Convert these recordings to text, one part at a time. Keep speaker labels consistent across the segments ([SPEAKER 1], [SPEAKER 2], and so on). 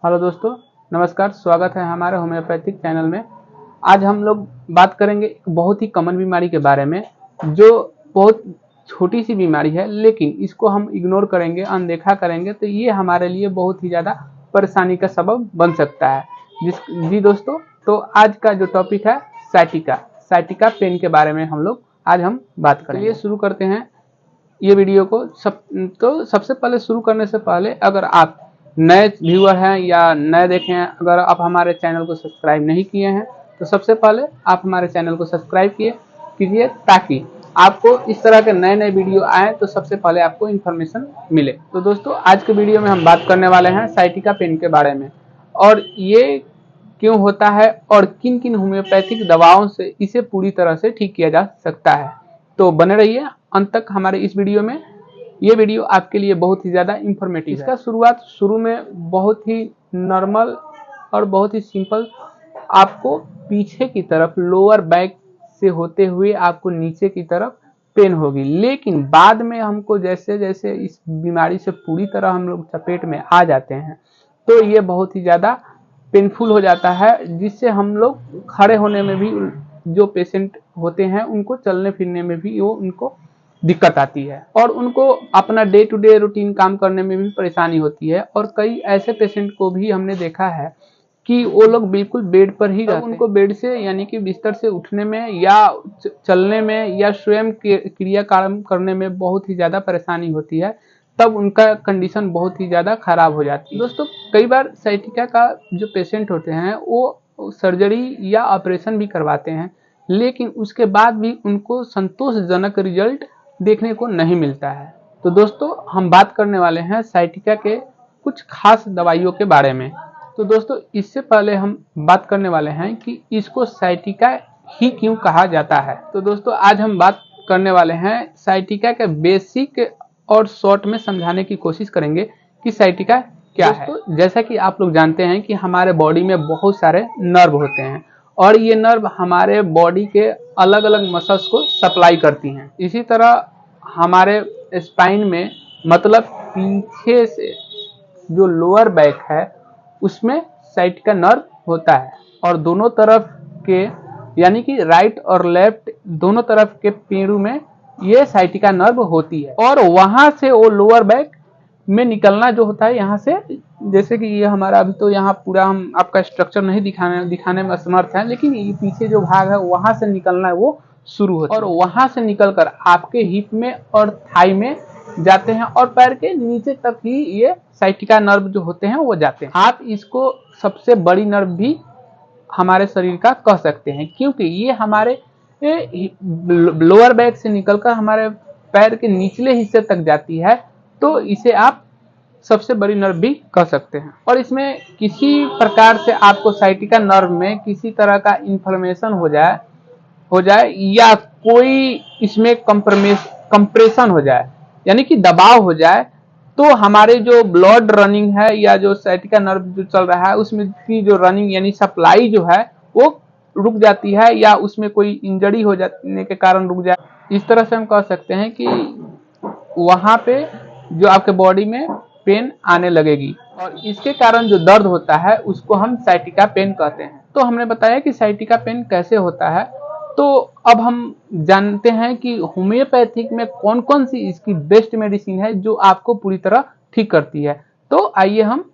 [SPEAKER 1] Hello दोस्तों, नमस्कार। स्वागत है हमारे होम्योपैथिक चैनल में। आज हम लोग बात करेंगे एक बहुत ही कॉमन बीमारी के बारे में, जो बहुत छोटी सी बीमारी है, लेकिन इसको हम इग्नोर करेंगे, अनदेखा करेंगे तो ये हमारे लिए बहुत ही ज़्यादा परेशानी का सबब बन सकता है। जी दोस्तों, तो आज का जो टॉपिक है साइटिका पेन के बारे में हम बात करेंगे। तो ये शुरू करते हैं ये वीडियो को। सबसे पहले शुरू करने से पहले, अगर आप नए व्यूअर हैं या नए देखे हैं, अगर आप हमारे चैनल को सब्सक्राइब नहीं किए हैं तो सबसे पहले आप हमारे चैनल को सब्सक्राइब कीजिए ताकि आपको इस तरह के नए नए वीडियो आए तो सबसे पहले आपको इन्फॉर्मेशन मिले। तो दोस्तों, आज के वीडियो में हम बात करने वाले हैं साइटिका पेन के बारे में, और ये क्यों होता है और किन किन होम्योपैथिक दवाओं से इसे पूरी तरह से ठीक किया जा सकता है। तो बने रहिए अंत तक हमारे इस वीडियो में। ये वीडियो आपके लिए बहुत ही ज़्यादा इंफॉर्मेटिव है। इसका शुरुआत शुरू में बहुत ही नॉर्मल और बहुत ही सिंपल, आपको पीछे की तरफ लोअर बैक से होते हुए आपको नीचे की तरफ पेन होगी, लेकिन बाद में हमको जैसे जैसे इस बीमारी से पूरी तरह हम लोग चपेट में आ जाते हैं तो ये बहुत ही ज़्यादा पेनफुल हो जाता है, जिससे हम लोग खड़े होने में भी, जो पेशेंट होते हैं उनको चलने फिरने में भी उनको दिक्कत आती है, और उनको अपना डे टू डे रूटीन काम करने में भी परेशानी होती है। और कई ऐसे पेशेंट को भी हमने देखा है कि वो लोग बिल्कुल बेड पर ही रहते हैं, उनको बेड से यानी कि बिस्तर से उठने में या चलने में या स्वयं क्रियाकर्म करने में बहुत ही ज़्यादा परेशानी होती है, तब उनका कंडीशन बहुत ही ज़्यादा खराब हो जाती है। दोस्तों, कई बार साइटिका का जो पेशेंट होते हैं वो सर्जरी या ऑपरेशन भी करवाते हैं, लेकिन उसके बाद भी उनको संतोषजनक रिजल्ट देखने को नहीं मिलता है। तो दोस्तों, हम बात करने वाले हैं साइटिका के कुछ खास दवाइयों के बारे में। तो दोस्तों, इससे पहले हम बात करने वाले हैं कि इसको साइटिका ही क्यों कहा जाता है। तो दोस्तों, आज हम बात करने वाले हैं साइटिका के बेसिक और शॉर्ट में समझाने की कोशिश करेंगे कि साइटिका क्या है। जैसा कि आप लोग जानते हैं कि हमारे बॉडी में बहुत सारे नर्व होते हैं, और ये नर्व हमारे बॉडी के अलग अलग मसल्स को सप्लाई करती हैं। इसी तरह हमारे स्पाइन में, मतलब पीछे से जो लोअर बैक है उसमें साइटिका नर्व होता है, और दोनों तरफ के यानी कि राइट और लेफ्ट दोनों तरफ के पेड़ों में ये साइटिका नर्व होती है, और वहां से वो लोअर बैक में निकलना जो होता है यहाँ से, जैसे कि ये हमारा अभी तो यहाँ पूरा हम आपका स्ट्रक्चर नहीं दिखाने में असमर्थ है, लेकिन ये पीछे जो भाग है वहां से निकलना वो शुरू होता है, और वहां से निकलकर आपके हिप में और थाई में जाते हैं, और पैर के नीचे तक ही ये साइटिका नर्व जो होते हैं वो जाते हैं। आप इसको सबसे बड़ी नर्व भी हमारे शरीर का कह सकते हैं, क्योंकि ये हमारे लोअर बैक से निकलकर हमारे पैर के निचले हिस्से तक जाती है, तो इसे आप सबसे बड़ी नर्व भी कह सकते हैं। और इसमें किसी प्रकार से आपको साइटिका नर्व में किसी तरह का इन्फ्लेमेशन हो जाए या कोई इसमें कंप्रेशन हो जाए, यानी कि दबाव हो जाए, तो हमारे जो ब्लड रनिंग है या जो साइटिका नर्व जो चल रहा है उसमें की जो रनिंग यानी सप्लाई जो है वो रुक जाती है, या उसमें कोई इंजरी हो जाने के कारण रुक जाए। इस तरह से हम कह सकते हैं कि वहां पे जो आपके बॉडी में पेन आने लगेगी, और इसके कारण जो दर्द होता है उसको हम साइटिका पेन कहते हैं। तो हमने बताया कि साइटिका पेन कैसे होता है, तो अब हम जानते हैं कि होम्योपैथिक में कौन कौन सी इसकी बेस्ट मेडिसिन है जो आपको पूरी तरह ठीक करती है। तो आइए हम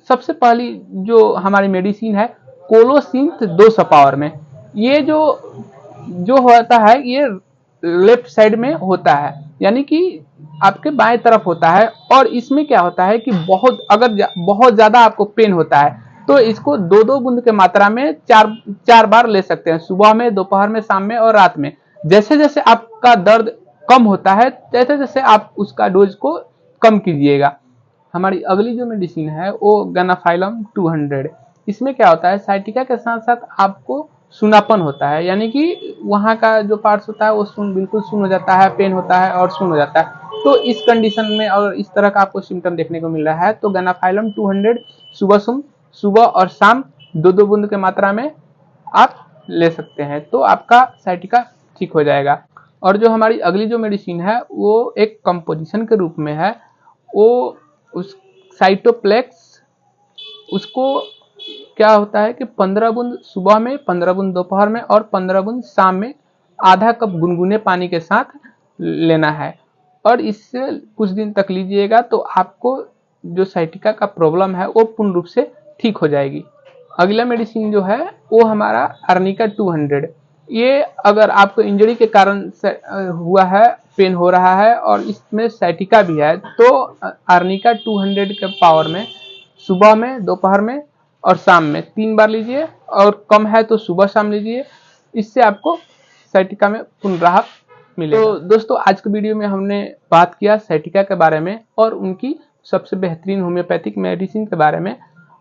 [SPEAKER 1] सबसे पहली जो हमारी मेडिसिन है कोलोसिंथ 200 पावर में, ये जो होता है ये लेफ्ट साइड में होता है, यानी कि आपके बाएं तरफ होता है। और इसमें क्या होता है कि बहुत ज्यादा आपको पेन होता है तो इसको 2-2 बूंद के मात्रा में चार बार ले सकते हैं, सुबह में, दोपहर में, शाम में और रात में। जैसे जैसे आपका दर्द कम होता है जैसे जैसे आप उसका डोज को कम कीजिएगा। हमारी अगली जो मेडिसिन है वो गनाफाइलम 200। इसमें क्या होता है, साइटिका के साथ साथ आपको सुनापन होता है, यानी कि वहाँ का जो पार्ट्स होता है वो बिल्कुल सुन हो जाता है, पेन होता है और सुन हो जाता है। तो इस कंडीशन में और इस तरह का आपको सिम्टम देखने को मिल रहा है तो गनाफाइलम 200 सुबह और शाम 2-2 बूंद के मात्रा में आप ले सकते हैं, तो आपका साइटिका ठीक हो जाएगा। और जो हमारी अगली जो मेडिसिन है वो एक कंपोजिशन के रूप में है, वो उस साइटोप्लेक्स उसको क्या होता है कि 15 बूंद सुबह में, 15 बूंद दोपहर में और 15 बूंद शाम में आधा कप गुनगुने पानी के साथ लेना है। और इससे कुछ दिन तक लीजिएगा तो आपको जो साइटिका का प्रॉब्लम है वो पूर्ण रूप से ठीक हो जाएगी। अगला मेडिसिन जो है वो हमारा आर्निका 200। ये अगर आपको इंजरी के कारण से हुआ है, पेन हो रहा है और इसमें साइटिका भी है, तो आर्निका 200 के पावर में सुबह में, दोपहर में और शाम में 3 बार लीजिए, और कम है तो सुबह शाम लीजिए। इससे आपको साइटिका में पूर्ण राहत मिलेगा। तो दोस्तों, आज के वीडियो में हमने बात किया साइटिका के बारे में और उनकी सबसे बेहतरीन होम्योपैथिक मेडिसिन के बारे में।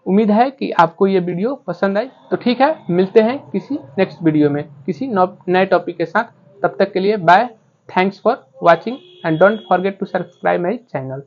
[SPEAKER 1] उम्मीद है कि आपको ये वीडियो पसंद आई। तो ठीक है, मिलते हैं किसी नेक्स्ट वीडियो में किसी नए टॉपिक के साथ। तब तक के लिए bye, thanks for watching and don't forget to subscribe my channel.